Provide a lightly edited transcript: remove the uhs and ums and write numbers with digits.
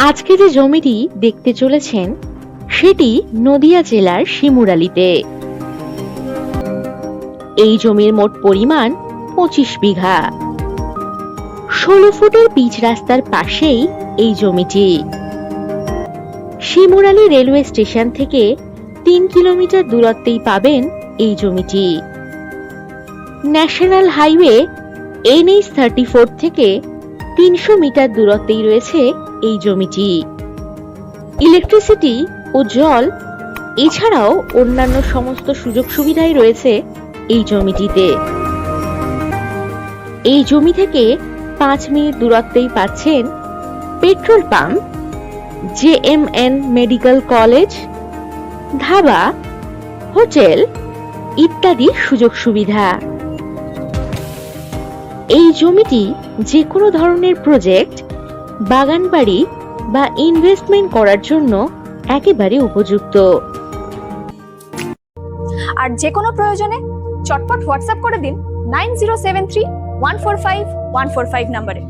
আজকে যে জমিটি দেখতে চলেছেন সেটি নদিয়া জেলার শিমুরালীতে। এই জমির মোট পরিমাণ 25 বিঘা। 16 ফুটের পিচ রাস্তার পাশেই এই জমিটি। শিমুরালী রেলওয়ে স্টেশন থেকে 3 কিলোমিটার দূরত্বেই পাবেন এই জমিটি। ন্যাশনাল হাইওয়ে NH 34 থেকে 300 মিটার দূরত্বেই রয়েছে এই জমিটি। ইলেকট্রিসিটি ও জল এছাড়াও অন্যান্য সমস্ত সুযোগ সুবিধাই রয়েছে এই জমিটিতে। এই জমি থেকে 5 মিনিট দূরত্বেই পাচ্ছেন petrol pump, JMN medical college, dhaba, hotel ইত্যাদি সুযোগ সুবিধা। এই জমিটি যে কোনো ধরনের প্রজেক্ট, বাগান বাড়ি বা ইনভেস্টমেন্ট করার জন্য একেবারে উপযুক্ত। আর যে কোনো প্রয়োজনে চটপট হোয়াটসঅ্যাপ করে দিন 9073145145 নম্বরে।